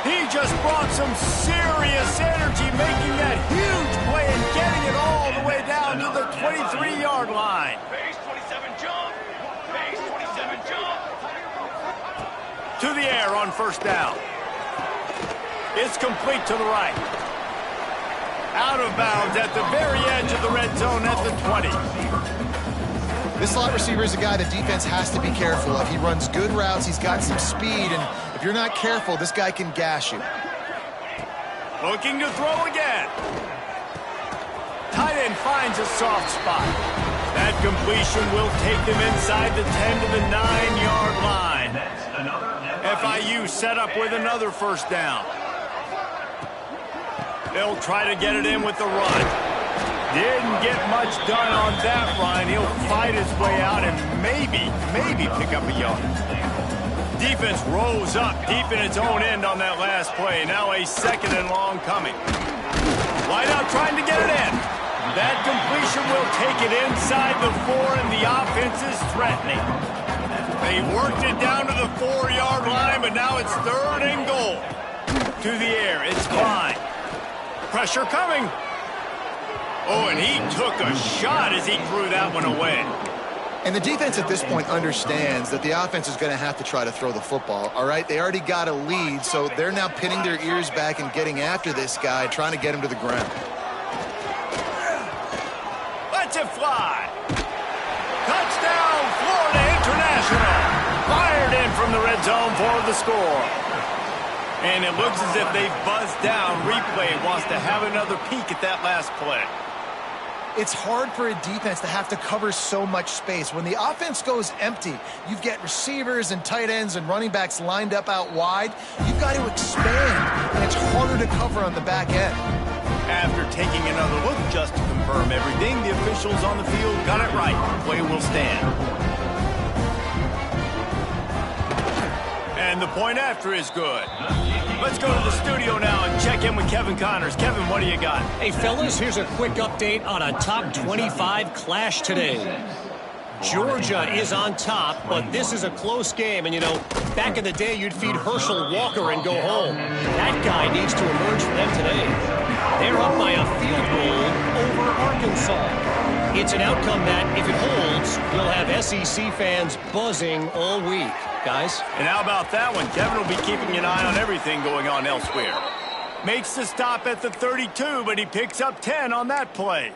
He just brought some serious energy, making that huge play and getting it all the way down to the 23-yard line. Base 27 jump. Base 27 jump. To the air on first down. It's complete to the right. Out of bounds at the very edge of the red zone at the 20. This slot receiver is a guy the defense has to be careful of. He runs good routes, he's got some speed, and if you're not careful, this guy can gash you. Looking to throw again. Tight end finds a soft spot. That completion will take them inside the 10 to the 9-yard line. FIU set up with another first down. They'll try to get it in with the run. Didn't get much done on that run. He'll fight his way out and maybe pick up a yard. Defense rose up deep in its own end on that last play. Now a 2nd and long coming. Wideout trying to get it in. That completion will take it inside the 4, and the offense is threatening. They worked it down to the 4-yard line, but now it's 3rd and goal. To the air, it's Klein. Pressure coming. Oh, and he took a shot as he threw that one away. And the defense at this point understands that the offense is going to have to try to throw the football, all right? They already got a lead, so they're now pinning their ears back and getting after this guy, trying to get him to the ground. Let's it fly. Touchdown, Florida International. Fired in from the red zone for the score. And it looks as if they've buzzed down. Replay wants to have another peek at that last play. It's hard for a defense to have to cover so much space. When the offense goes empty, you've got receivers and tight ends and running backs lined up out wide. You've got to expand, and it's harder to cover on the back end. After taking another look just to confirm everything, the officials on the field got it right. Play will stand. And the point after is good. Let's go to the studio now and check in with Kevin Connors. Kevin, what do you got? Hey, fellas, here's a quick update on a top 25 clash today. Georgia is on top, but this is a close game. And, you know, back in the day, you'd feed Herschel Walker and go home. That guy needs to emerge for them today. They're up by a field goal over Arkansas. It's an outcome that, if it holds, will have SEC fans buzzing all week. Guys? And how about that one? Kevin will be keeping an eye on everything going on elsewhere. Makes the stop at the 32, but he picks up 10 on that play.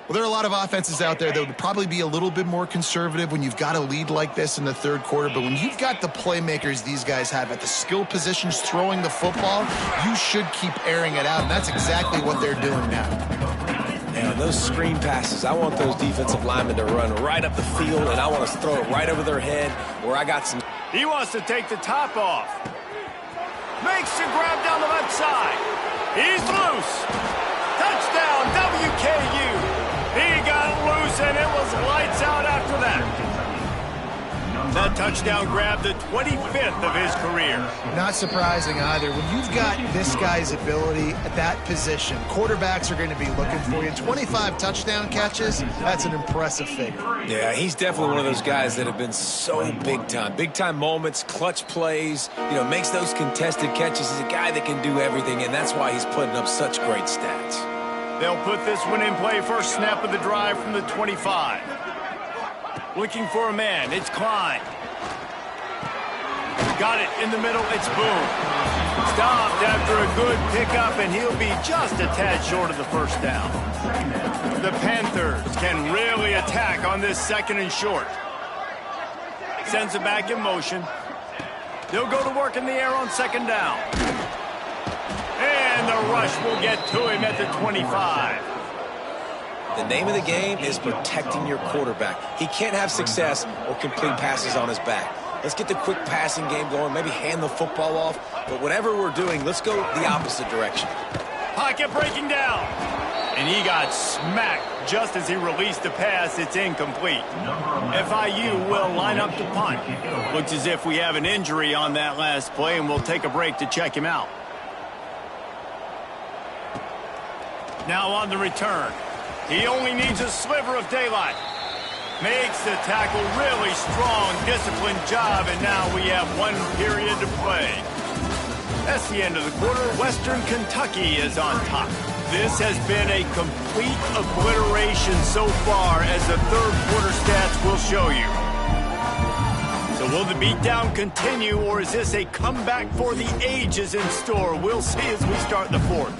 Well, there are a lot of offenses out there that would probably be a little bit more conservative when you've got a lead like this in the 3rd quarter. But when you've got the playmakers these guys have at the skill positions throwing the football, you should keep airing it out. And that's exactly what they're doing now. And on those screen passes, I want those defensive linemen to run right up the field, and I want to throw it right over their head where I got some. He wants to take the top off. Makes the grab down the left side. He's loose. Touchdown, WKU. He got loose, and it was lights out after that. That touchdown grabbed the 25th of his career. Not surprising either. When you've got this guy's ability at that position, quarterbacks are going to be looking for you. 25 touchdown catches, that's an impressive figure. Yeah, he's definitely one of those guys that have been so big time. Big time moments, clutch plays, you know, makes those contested catches. He's a guy that can do everything, and that's why he's putting up such great stats. They'll put this one in play first snap of the drive from the 25. Looking for a man, it's Klein. Got it in the middle, it's Boone. Stopped after a good pickup, and he'll be just a tad short of the first down. The Panthers can really attack on this second and short. Sends it back in motion. They'll go to work in the air on second down. And the rush will get to him at the 25. The name of the game is protecting your quarterback. He can't have success or complete passes on his back. Let's get the quick passing game going, maybe hand the football off. But whatever we're doing, let's go the opposite direction. Pocket breaking down. And he got smacked just as he released the pass. It's incomplete. FIU will line up to punt. Looks as if we have an injury on that last play, and we'll take a break to check him out. Now on the return. He only needs a sliver of daylight. Makes the tackle really strong, disciplined job, and now we have 1 period to play. That's the end of the quarter. Western Kentucky is on top. This has been a complete obliteration so far, as the third quarter stats will show you. So will the beatdown continue, or is this a comeback for the ages in store? We'll see as we start the fourth.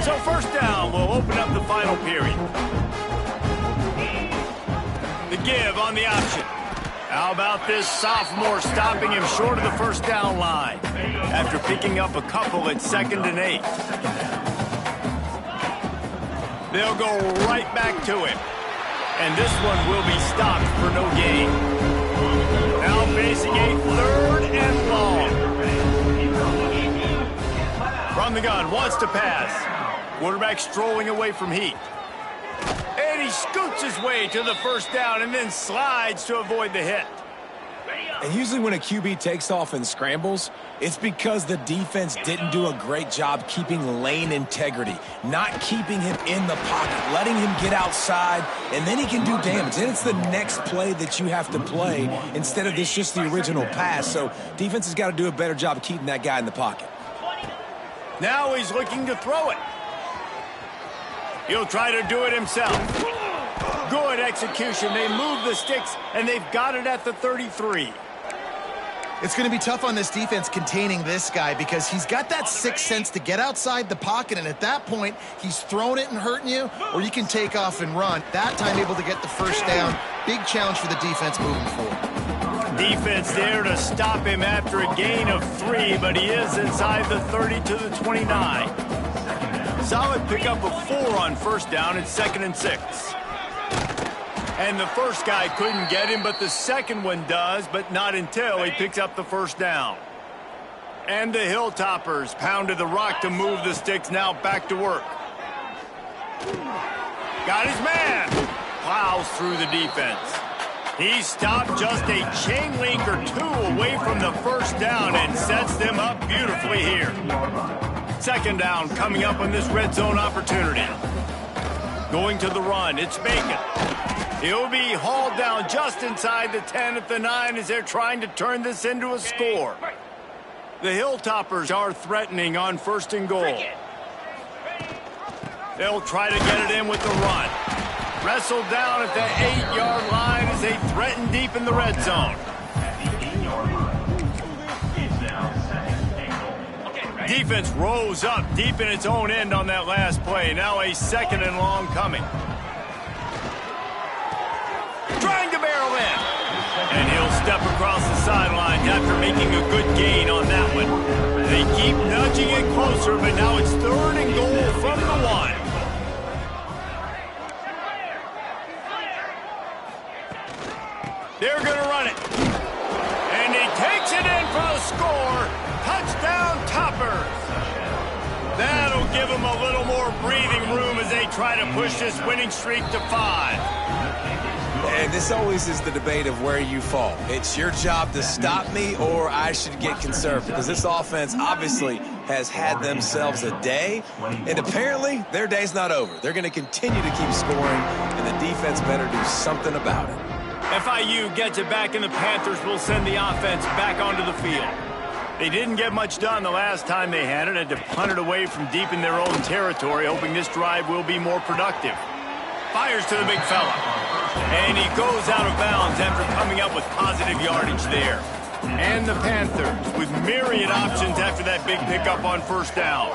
So first down will open up the final period. The give on the option. How about this sophomore stopping him short of the first down line after picking up a couple at 2nd and 8. They'll go right back to him. And this one will be stopped for no gain. Now facing a 3rd and long. From the gun, wants to pass. Quarterback strolling away from heat. And he scoots his way to the first down and then slides to avoid the hit. And usually when a QB takes off and scrambles, it's because the defense didn't do a great job keeping lane integrity, not keeping him in the pocket, letting him get outside, and then he can do damage. Then it's the next play that you have to play instead of this just the original pass. So defense has got to do a better job of keeping that guy in the pocket. Now he's looking to throw it. He'll try to do it himself. Good execution. They move the sticks, and they've got it at the 33. It's going to be tough on this defense containing this guy because he's got that sixth sense to get outside the pocket, and at that point, he's throwing it and hurting you, or you can take off and run. That time able to get the first down. Big challenge for the defense moving forward. Defense there to stop him after a gain of 3, but he is inside the 30 to the 29. Solid pickup of 4 on first down. It's 2nd and 6. And the first guy couldn't get him, but the second one does, but not until he picks up the first down. And the Hilltoppers pounded the rock to move the sticks, now back to work. Got his man. Plows through the defense. He stopped just a chain link or 2 away from the first down and sets them up beautifully here. Second down coming up on this red zone opportunity. Going to the run, it's Bacon. He'll be hauled down just inside the 10 at the 9 as they're trying to turn this into a score. The Hilltoppers are threatening on 1st and goal. They'll try to get it in with the run. Wrestled down at the 8-yard line as they threaten deep in the red zone. Defense rose up deep in its own end on that last play. Now a 2nd and long coming. Trying to barrel in. And he'll step across the sidelines after making a good gain on that one. They keep nudging it closer, but now it's 3rd and goal from the 1. They're going to run it. And he takes it in for the score. Touchdown, Toppers. That'll give them a little more breathing room as they try to push this winning streak to 5. And this always is the debate of where you fall. It's your job to stop me or I should get conservative because this offense obviously has had themselves a day, and apparently their day's not over. They're going to continue to keep scoring, and the defense better do something about it. FIU gets it back, and the Panthers will send the offense back onto the field. They didn't get much done the last time they had it. Had to punt it away from deep in their own territory, hoping this drive will be more productive. Fires to the big fella. And he goes out of bounds after coming up with positive yardage there. And the Panthers with myriad options after that big pickup on first down.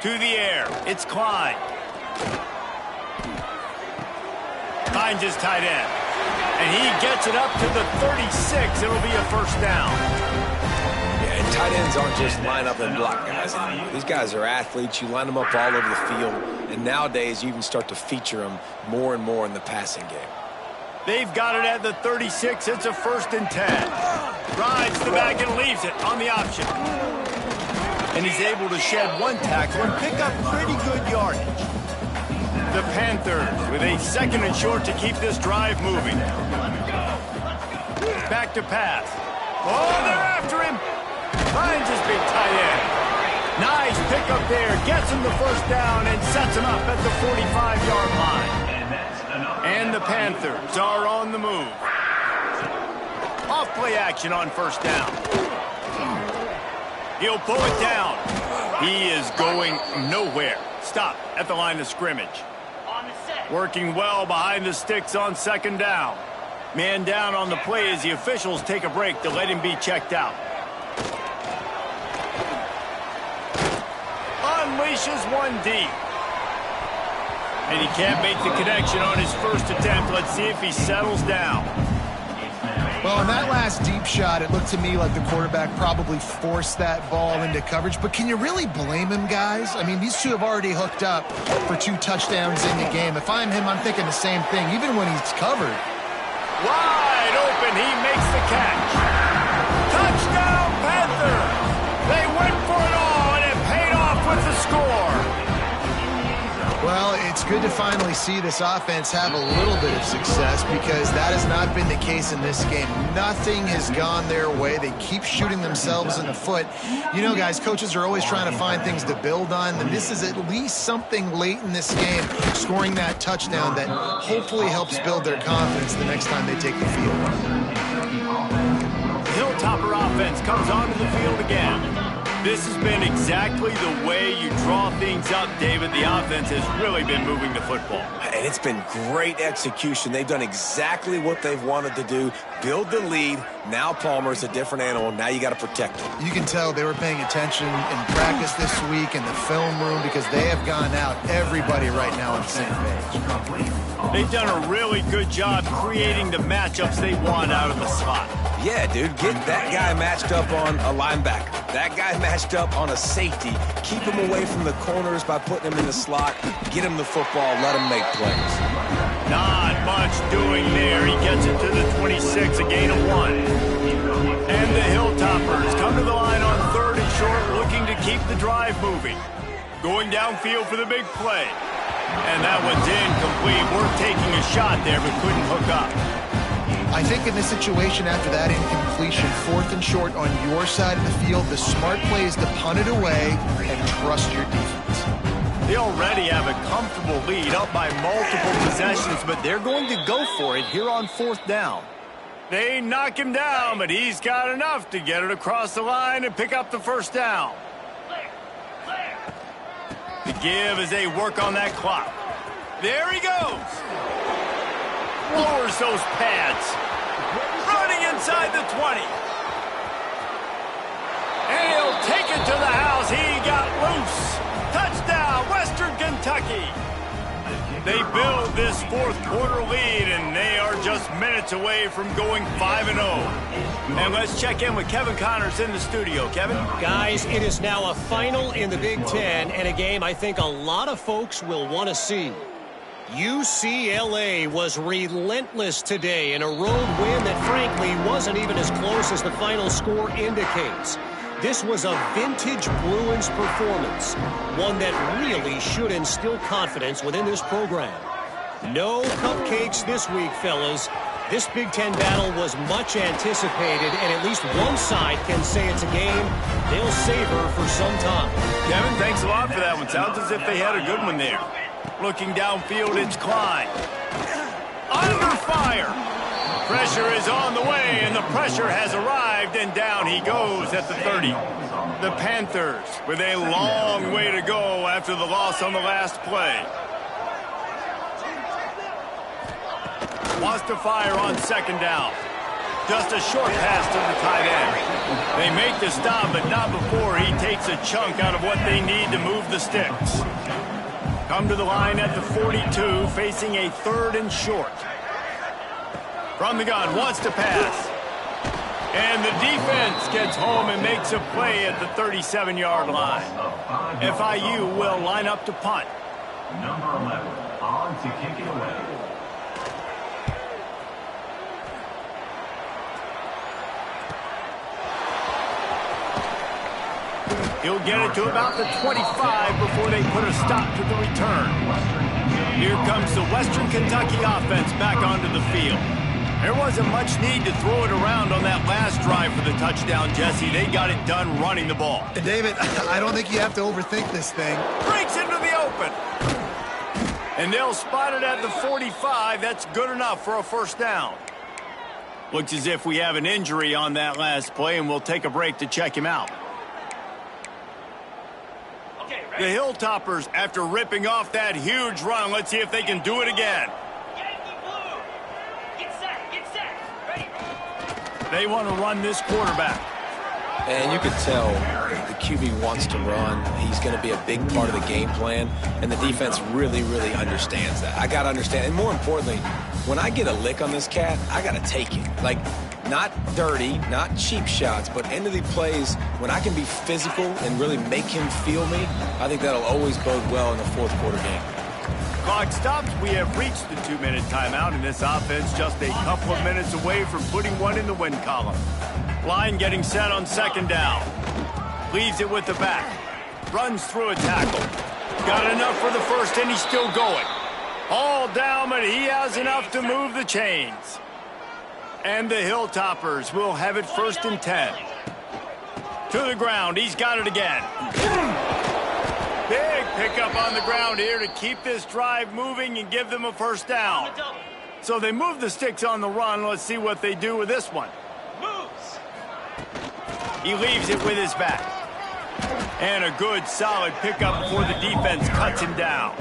To the air. It's Klein. Finds his tight end. And he gets it up to the 36. It'll be a first down. Yeah, and tight ends aren't just line up and block guys anymore. These guys are athletes. You line them up all over the field. And nowadays, you even start to feature them more and more in the passing game. They've got it at the 36. It's a 1st and 10. Drives the back and leaves it on the option. And he's able to shed 1 tackle and pick up pretty good yardage. The Panthers with a 2nd and short to keep this drive moving. Back to pass. Oh, they're after him. Finds his big tight end. Nice pickup there. Gets him the first down and sets him up at the 45-yard line. And the Panthers are on the move. Off play action on first down. He'll pull it down. He is going nowhere. Stop at the line of scrimmage. Working well behind the sticks on 2nd down. Man down on the play as the officials take a break to let him be checked out. unleashes one deep. And he can't make the connection on his first attempt. Let's see if he settles down. Well, in that last deep shot, it looked to me like the quarterback probably forced that ball into coverage. But can you really blame him, guys? I mean, these two have already hooked up for 2 touchdowns in the game. If I'm him, I'm thinking the same thing, even when he's covered. Wide open, he makes the catch. Touchdown, Panther! They went for it all, and it paid off with the score. Well, it's good to finally see this offense have a little bit of success because that has not been the case in this game. Nothing has gone their way. They keep shooting themselves in the foot. You know, guys, coaches are always trying to find things to build on, and this is at least something late in this game, scoring that touchdown that hopefully helps build their confidence the next time they take the field. The Hilltopper offense comes onto the field again. This has been exactly the way you draw things up, David. The offense has really been moving the football. And it's been great execution. They've done exactly what they've wanted to do. Build the lead. Now Palmer's a different animal. Now you got to protect him. You can tell they were paying attention in practice this week in the film room because they have gone out, everybody right now on the same page. They've done a really good job creating the matchups they want out of the slot. Yeah, dude, get that guy matched up on a linebacker. That guy matched up on a safety. Keep him away from the corners by putting him in the slot. Get him the football. Let him make plays. Not much doing there. He gets it to the 26, a gain of 1. And the Hilltoppers come to the line on 3rd and short, looking to keep the drive moving. Going downfield for the big play. And that one's incomplete. Worth taking a shot there, but couldn't hook up. I think in this situation, after that incompletion, 4th and short on your side of the field, the smart play is to punt it away and trust your defense. They already have a comfortable lead up by multiple possessions, but they're going to go for it here on 4th down. They knock him down, but he's got enough to get it across the line and pick up the 1st down. The give as they work on that clock. There he goes. Lowers those pads. Running inside the 20. And he'll take it to the house. He got loose. Touchdown, Western Kentucky. They build this 4th quarter lead, and they are just minutes away from going 5-0. And let's check in with Kevin Connors in the studio. Kevin? Guys, it is now a final in the Big Ten, and a game I think a lot of folks will want to see. UCLA was relentless today in a road win that frankly wasn't even as close as the final score indicates. This was a vintage Bruins performance, one that really should instill confidence within this program. No cupcakes this week, fellas. This Big Ten battle was much anticipated, and at least one side can say it's a game they'll savor for some time. Kevin, thanks a lot for that one. Sounds as if they had a good one there. Looking downfield, it's Klein. Under fire. Pressure is on the way, and the pressure has arrived, and down he goes at the 30. The Panthers with a long way to go after the loss on the last play. Wants to fire on 2nd down. Just a short pass to the tight end. They make the stop, but not before he takes a chunk out of what they need to move the sticks. Come to the line at the 42, facing a 3rd and short. From the gun, wants to pass. And the defense gets home and makes a play at the 37-yard line. FIU will line up to punt. Number 11, on to kick it away. He'll get it to about the 25 before they put a stop to the return. Here comes the Western Kentucky offense back onto the field. There wasn't much need to throw it around on that last drive for the touchdown, Jesse. They got it done running the ball. And David, I don't think you have to overthink this thing. Breaks into the open. And they'll spot it at the 45. That's good enough for a 1st down. Looks as if we have an injury on that last play, and we'll take a break to check him out. The Hilltoppers, after ripping off that huge run, let's see if they can do it again. They want to run this quarterback. And you can tell the QB wants to run. He's going to be a big part of the game plan, and the defense really, really understands that. I got to understand, and more importantly, when I get a lick on this cat, I got to take it. Like, not dirty, not cheap shots, but end of the plays, when I can be physical and really make him feel me, I think that'll always bode well in the fourth quarter game. Clock stops. We have reached the 2-minute timeout, and this offense just a couple of minutes away from putting one in the win column. Line getting set on second down. Leaves it with the back. Runs through a tackle. Got enough for the first, and he's still going. All down, but he has enough to move the chains. And the Hilltoppers will have it 1st and 10. To the ground. He's got it again. Big pickup on the ground here to keep this drive moving and give them a first down. So they move the sticks on the run. Let's see what they do with this one. He leaves it with his back. And a good, solid pickup before the defense cuts him down.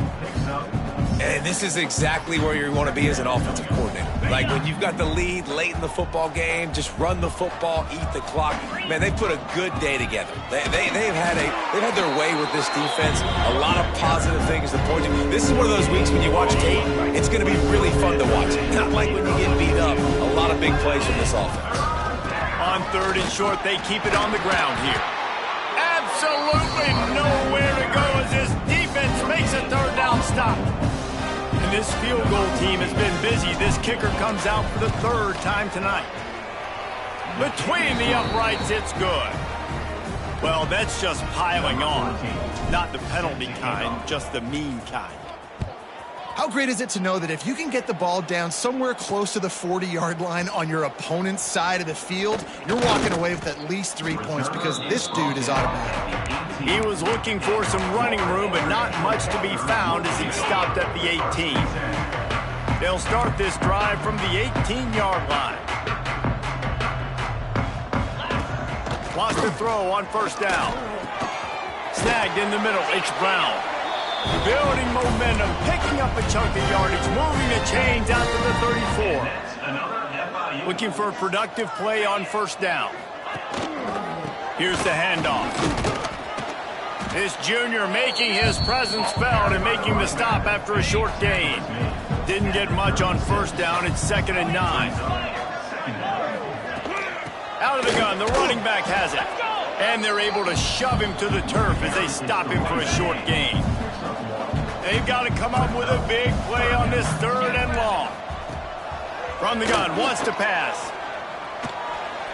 And this is exactly where you want to be as an offensive coordinator. Like when you've got the lead late in the football game, just run the football, eat the clock. Man, they put a good day together. They've had their way with this defense. A lot of positive things to point to. This is one of those weeks when you watch tape, it's going to be really fun to watch. Not like when you get beat up. A lot of big plays from this offense. On 3rd and short, they keep it on the ground here. Absolutely nowhere to go as this defense makes a 3rd down stop. And this field goal team has been busy. This kicker comes out for the 3rd time tonight. Between the uprights, it's good. Well, that's just piling on. Not the penalty kind, just the mean kind. How great is it to know that if you can get the ball down somewhere close to the 40-yard line on your opponent's side of the field, you're walking away with at least 3 points because this dude is automatic. He was looking for some running room, but not much to be found as he stopped at the 18. They'll start this drive from the 18-yard line. Wants to throw on 1st down. Snagged in the middle, H. Brown. Building momentum, picking up a chunk of yardage, moving the chains out to the 34. Looking for a productive play on 1st down. Here's the handoff. This junior making his presence felt and making the stop after a short gain. Didn't get much on 1st down. It's 2nd and 9. Out of the gun, the running back has it. And they're able to shove him to the turf as they stop him for a short gain. They've got to come up with a big play on this 3rd and long. From the gun, wants to pass.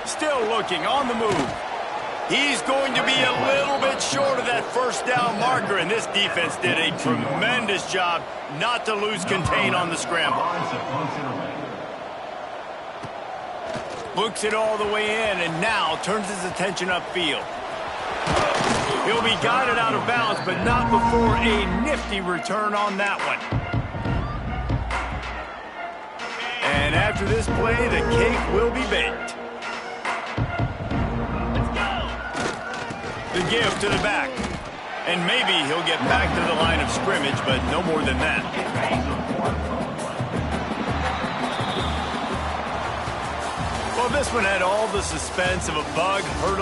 Still looking, on the move. He's going to be a little bit short of that 1st down marker, and this defense did a tremendous job not to lose contain on the scramble. Looks it all the way in, and now turns his attention upfield. He'll be guided out of bounds, but not before a nifty return on that one. And after this play, the cake will be baked. The give to the back. And maybe he'll get back to the line of scrimmage, but no more than that. Well, this one had all the suspense of a bug hurdle.